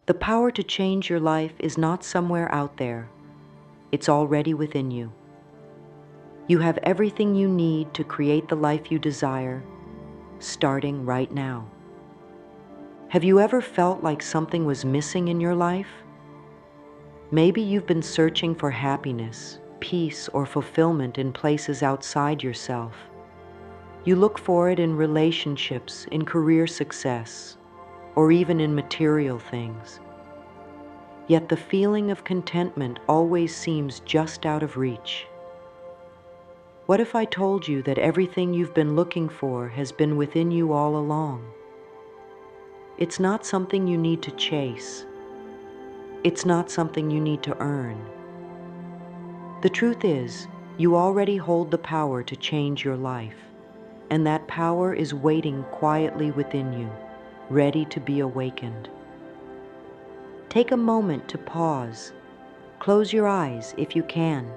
The power to change your life is not somewhere out there. It's already within you. You have everything you need to create the life you desire, starting right now. Have you ever felt like something was missing in your life? Maybe you've been searching for happiness, peace, or fulfillment in places outside yourself. You look for it in relationships, in career success, or even in material things. Yet the feeling of contentment always seems just out of reach. What if I told you that everything you've been looking for has been within you all along? It's not something you need to chase. It's not something you need to earn. The truth is, you already hold the power to change your life, and that power is waiting quietly within you, ready to be awakened. Take a moment to pause. Close your eyes if you can,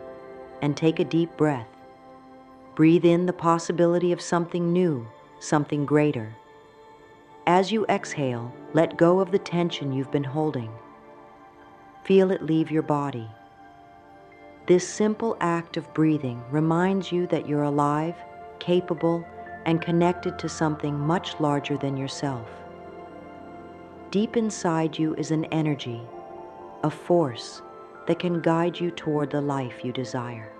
and take a deep breath. Breathe in the possibility of something new, something greater. As you exhale, let go of the tension you've been holding. Feel it leave your body. This simple act of breathing reminds you that you're alive, capable, and connected to something much larger than yourself. Deep inside you is an energy, a force that can guide you toward the life you desire.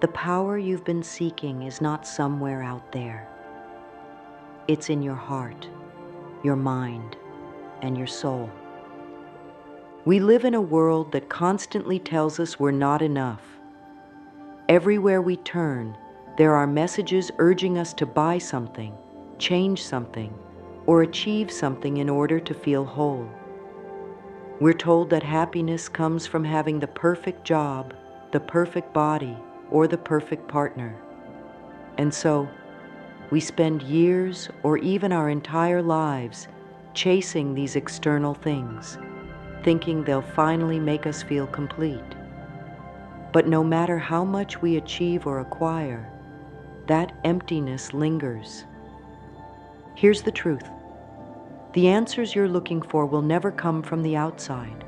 The power you've been seeking is not somewhere out there. It's in your heart, your mind, and your soul. We live in a world that constantly tells us we're not enough. Everywhere we turn, there are messages urging us to buy something, change something, or achieve something in order to feel whole. We're told that happiness comes from having the perfect job, the perfect body, or the perfect partner. And so, we spend years or even our entire lives chasing these external things, thinking they'll finally make us feel complete. But no matter how much we achieve or acquire, that emptiness lingers. Here's the truth. The answers you're looking for will never come from the outside.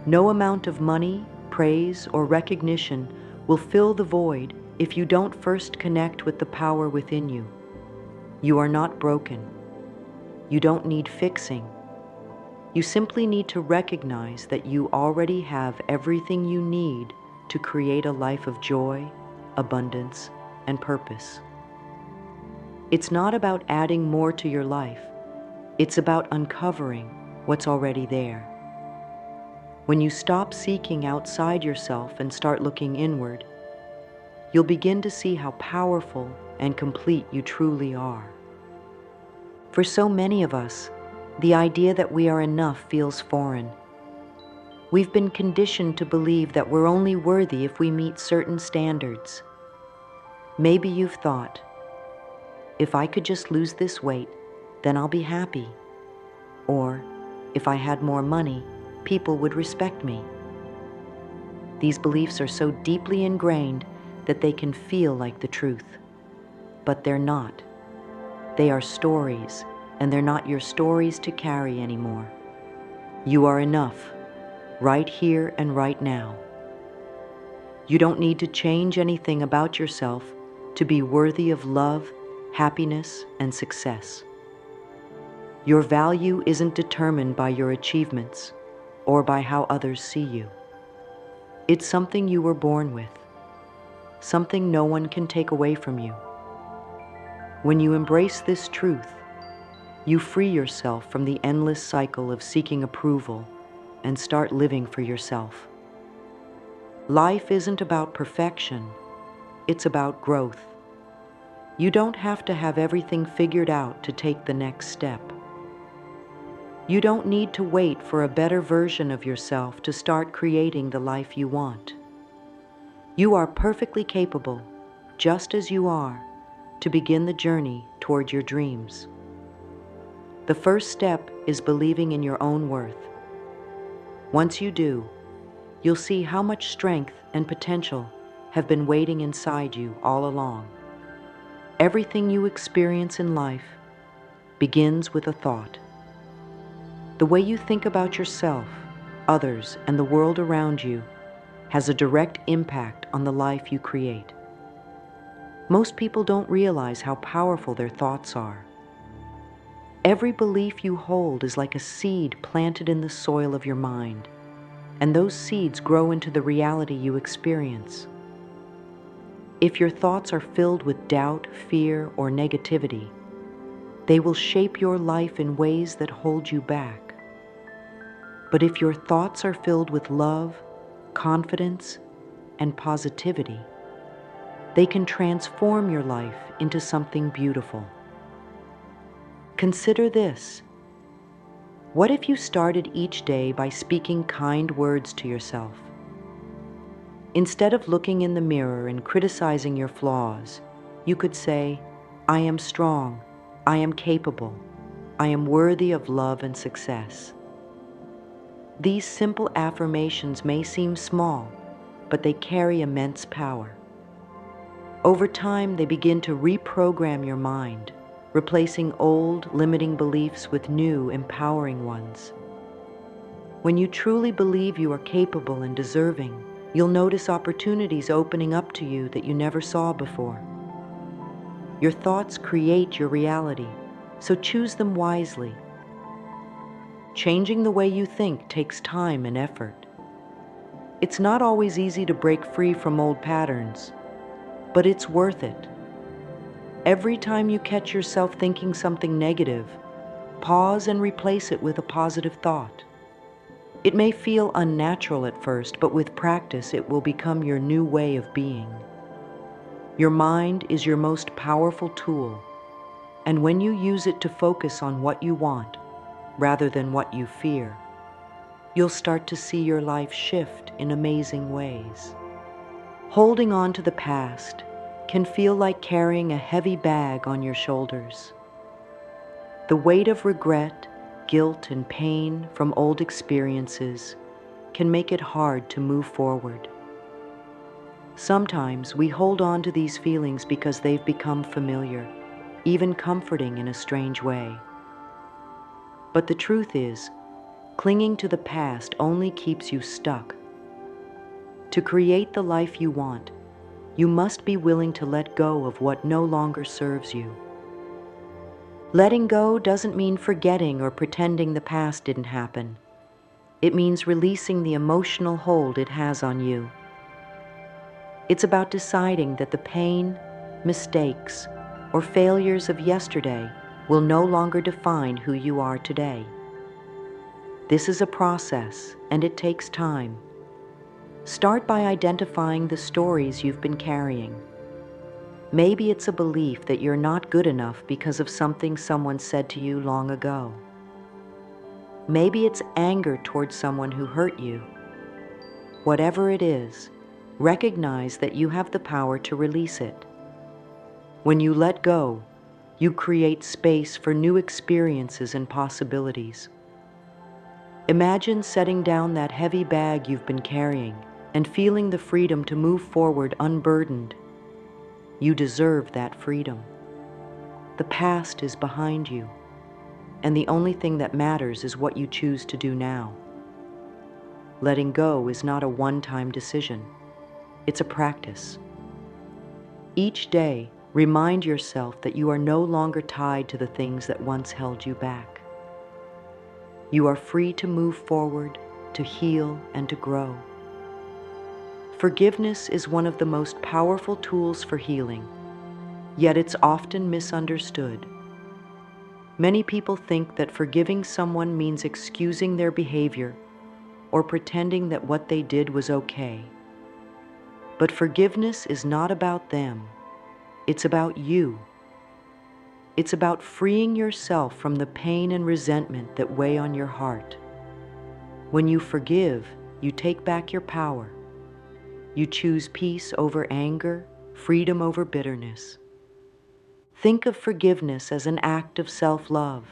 No amount of money, praise, or recognition will fill the void if you don't first connect with the power within you. You are not broken. You don't need fixing. You simply need to recognize that you already have everything you need to create a life of joy, abundance, and purpose. It's not about adding more to your life. It's about uncovering what's already there. When you stop seeking outside yourself and start looking inward, you'll begin to see how powerful and complete you truly are. For so many of us, the idea that we are enough feels foreign. We've been conditioned to believe that we're only worthy if we meet certain standards. Maybe you've thought, if I could just lose this weight, then I'll be happy. Or, if I had more money, people would respect me. These beliefs are so deeply ingrained that they can feel like the truth. But they're not. They are stories, and they're not your stories to carry anymore. You are enough, right here and right now. You don't need to change anything about yourself to be worthy of love, happiness, and success. Your value isn't determined by your achievements or by how others see you. It's something you were born with, something no one can take away from you. When you embrace this truth, you free yourself from the endless cycle of seeking approval and start living for yourself. Life isn't about perfection, it's about growth. You don't have to have everything figured out to take the next step. You don't need to wait for a better version of yourself to start creating the life you want. You are perfectly capable, just as you are, to begin the journey toward your dreams. The first step is believing in your own worth. Once you do, you'll see how much strength and potential have been waiting inside you all along. Everything you experience in life begins with a thought. The way you think about yourself, others, and the world around you has a direct impact on the life you create. Most people don't realize how powerful their thoughts are. Every belief you hold is like a seed planted in the soil of your mind, and those seeds grow into the reality you experience. If your thoughts are filled with doubt, fear, or negativity, they will shape your life in ways that hold you back. But if your thoughts are filled with love, confidence, and positivity, they can transform your life into something beautiful. Consider this. What if you started each day by speaking kind words to yourself? Instead of looking in the mirror and criticizing your flaws, you could say, "I am strong, I am capable, I am worthy of love and success." These simple affirmations may seem small, but they carry immense power. Over time, they begin to reprogram your mind, replacing old, limiting beliefs with new, empowering ones. When you truly believe you are capable and deserving, you'll notice opportunities opening up to you that you never saw before. Your thoughts create your reality, so choose them wisely. Changing the way you think takes time and effort. It's not always easy to break free from old patterns, but it's worth it. Every time you catch yourself thinking something negative, pause and replace it with a positive thought. It may feel unnatural at first, but with practice it will become your new way of being. Your mind is your most powerful tool, and when you use it to focus on what you want rather than what you fear, you'll start to see your life shift in amazing ways. Holding on to the past can feel like carrying a heavy bag on your shoulders. The weight of regret, guilt, and pain from old experiences can make it hard to move forward. Sometimes we hold on to these feelings because they've become familiar, even comforting in a strange way. But the truth is, clinging to the past only keeps you stuck. To create the life you want, you must be willing to let go of what no longer serves you. Letting go doesn't mean forgetting or pretending the past didn't happen. It means releasing the emotional hold it has on you. It's about deciding that the pain, mistakes, or failures of yesterday will no longer define who you are today. This is a process, and it takes time. Start by identifying the stories you've been carrying. Maybe it's a belief that you're not good enough because of something someone said to you long ago. Maybe it's anger towards someone who hurt you. Whatever it is, recognize that you have the power to release it. When you let go, you create space for new experiences and possibilities. Imagine setting down that heavy bag you've been carrying and feeling the freedom to move forward unburdened. You deserve that freedom. The past is behind you, and the only thing that matters is what you choose to do now. Letting go is not a one-time decision. It's a practice. Each day, remind yourself that you are no longer tied to the things that once held you back. You are free to move forward, to heal, and to grow. Forgiveness is one of the most powerful tools for healing, yet it's often misunderstood. Many people think that forgiving someone means excusing their behavior or pretending that what they did was okay. But forgiveness is not about them. It's about you. It's about freeing yourself from the pain and resentment that weigh on your heart. When you forgive, you take back your power. You choose peace over anger, freedom over bitterness. Think of forgiveness as an act of self-love.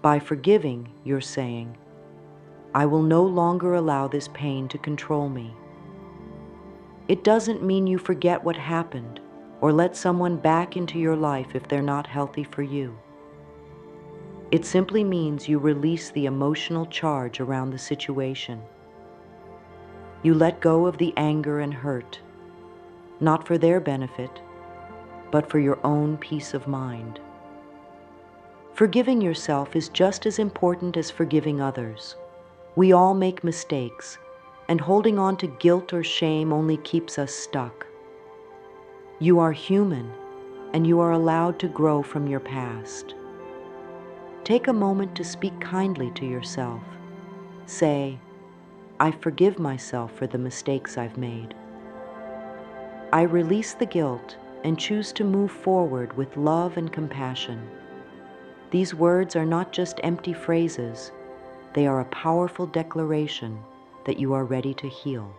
By forgiving, you're saying, "I will no longer allow this pain to control me." It doesn't mean you forget what happened or let someone back into your life if they're not healthy for you. It simply means you release the emotional charge around the situation. You let go of the anger and hurt, not for their benefit, but for your own peace of mind. Forgiving yourself is just as important as forgiving others. We all make mistakes, and holding on to guilt or shame only keeps us stuck. You are human, and you are allowed to grow from your past. Take a moment to speak kindly to yourself. Say, I forgive myself for the mistakes I've made. I release the guilt and choose to move forward with love and compassion. These words are not just empty phrases, they are a powerful declaration that you are ready to heal.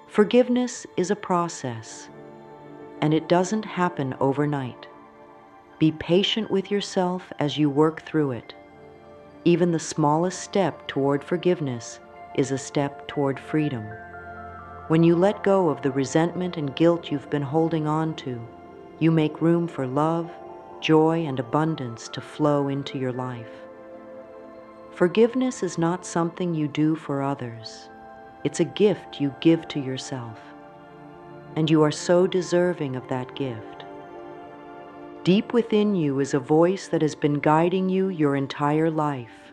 Forgiveness is a process, and it doesn't happen overnight. Be patient with yourself as you work through it. Even the smallest step toward forgiveness is a step toward freedom. When you let go of the resentment and guilt you've been holding on to, you make room for love, joy, and abundance to flow into your life. Forgiveness is not something you do for others. It's a gift you give to yourself. And you are so deserving of that gift. Deep within you is a voice that has been guiding you your entire life.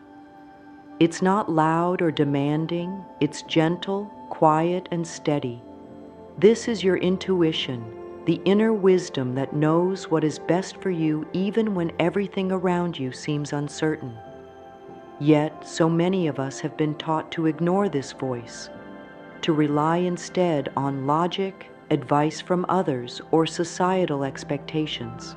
It's not loud or demanding, it's gentle, quiet, and steady. This is your intuition, the inner wisdom that knows what is best for you even when everything around you seems uncertain. Yet, so many of us have been taught to ignore this voice, to rely instead on logic, advice from others, or societal expectations.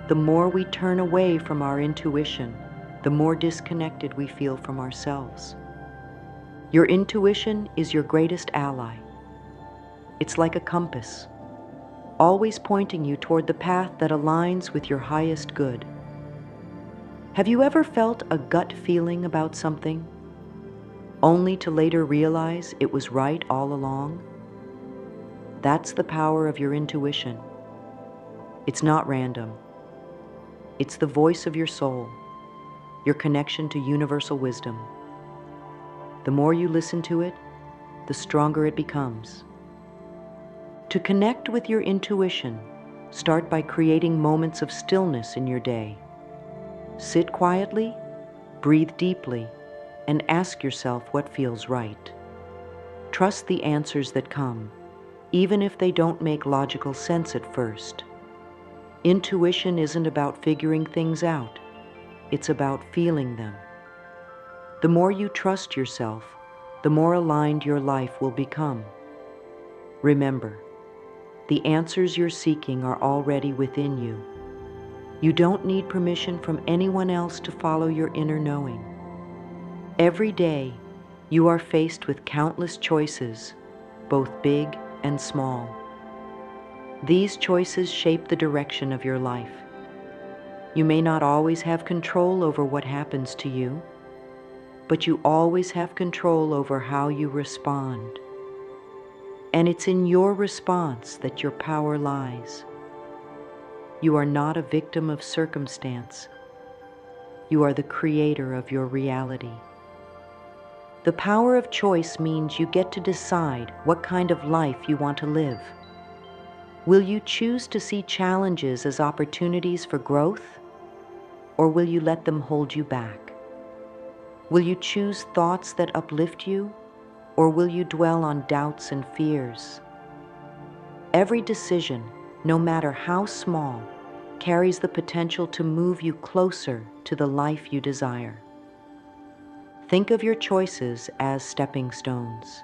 The more we turn away from our intuition, the more disconnected we feel from ourselves. Your intuition is your greatest ally. It's like a compass, always pointing you toward the path that aligns with your highest good. Have you ever felt a gut feeling about something, only to later realize it was right all along? That's the power of your intuition. It's not random. It's the voice of your soul, your connection to universal wisdom. The more you listen to it, the stronger it becomes. To connect with your intuition, start by creating moments of stillness in your day. Sit quietly, breathe deeply, and ask yourself what feels right. Trust the answers that come, even if they don't make logical sense at first. Intuition isn't about figuring things out, it's about feeling them. The more you trust yourself, the more aligned your life will become. Remember, the answers you're seeking are already within you. You don't need permission from anyone else to follow your inner knowing. Every day, you are faced with countless choices, both big and small. These choices shape the direction of your life. You may not always have control over what happens to you, but you always have control over how you respond. And it's in your response that your power lies. You are not a victim of circumstance. You are the creator of your reality. The power of choice means you get to decide what kind of life you want to live. Will you choose to see challenges as opportunities for growth, or will you let them hold you back? Will you choose thoughts that uplift you, or will you dwell on doubts and fears? Every decision, no matter how small, carries the potential to move you closer to the life you desire. Think of your choices as stepping stones.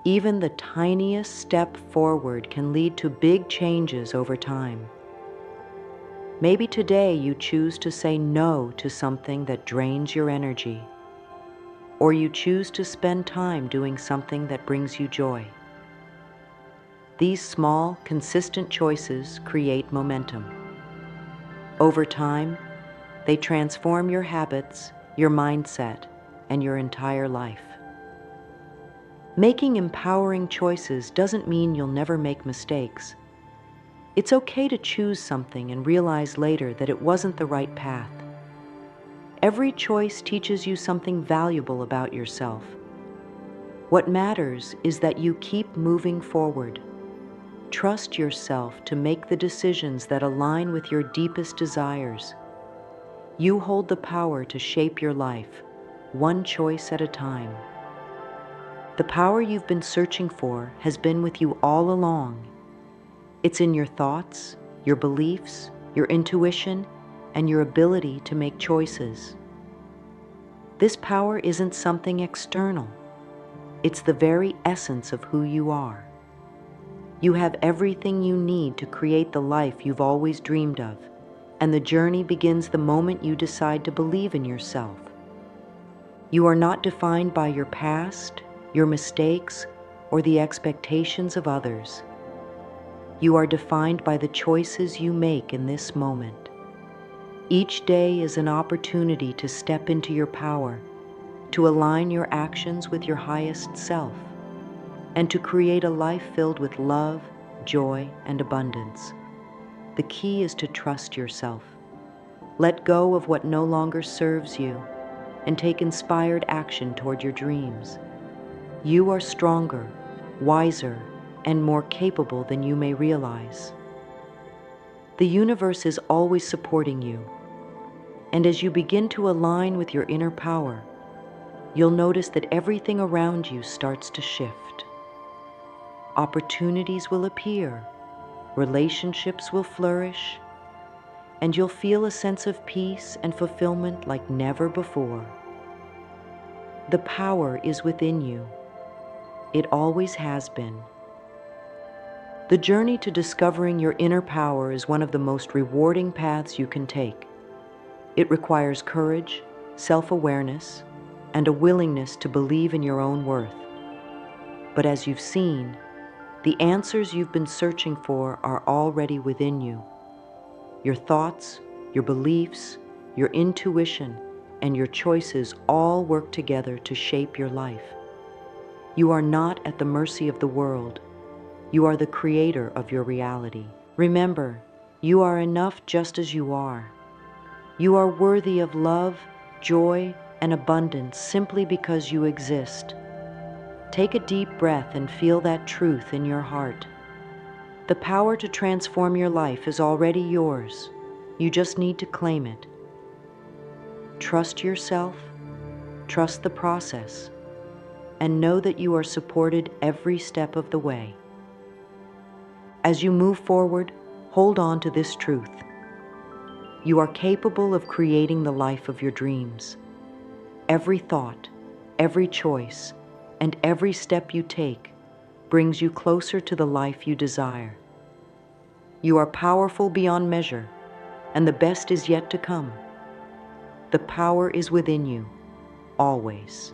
Even the tiniest step forward can lead to big changes over time. Maybe today you choose to say no to something that drains your energy, or you choose to spend time doing something that brings you joy. These small, consistent choices create momentum. Over time, they transform your habits, your mindset, and your entire life. Making empowering choices doesn't mean you'll never make mistakes. It's okay to choose something and realize later that it wasn't the right path. Every choice teaches you something valuable about yourself. What matters is that you keep moving forward. Trust yourself to make the decisions that align with your deepest desires. You hold the power to shape your life, one choice at a time. The power you've been searching for has been with you all along. It's in your thoughts, your beliefs, your intuition, and your ability to make choices. This power isn't something external. It's the very essence of who you are. You have everything you need to create the life you've always dreamed of, and the journey begins the moment you decide to believe in yourself. You are not defined by your past, your mistakes, or the expectations of others. You are defined by the choices you make in this moment. Each day is an opportunity to step into your power, to align your actions with your highest self, and to create a life filled with love, joy, and abundance. The key is to trust yourself. Let go of what no longer serves you and take inspired action toward your dreams. You are stronger, wiser, and more capable than you may realize. The universe is always supporting you, and as you begin to align with your inner power, you'll notice that everything around you starts to shift. Opportunities will appear, relationships will flourish, and you'll feel a sense of peace and fulfillment like never before. The power is within you. It always has been. The journey to discovering your inner power is one of the most rewarding paths you can take. It requires courage, self-awareness, and a willingness to believe in your own worth. But as you've seen, the answers you've been searching for are already within you. Your thoughts, your beliefs, your intuition, and your choices all work together to shape your life. You are not at the mercy of the world. You are the creator of your reality. Remember, you are enough just as you are. You are worthy of love, joy, and abundance simply because you exist. Take a deep breath and feel that truth in your heart. The power to transform your life is already yours. You just need to claim it. Trust yourself, trust the process, and know that you are supported every step of the way. As you move forward, hold on to this truth. You are capable of creating the life of your dreams. Every thought, every choice, and every step you take brings you closer to the life you desire. You are powerful beyond measure, and the best is yet to come. The power is within you, always.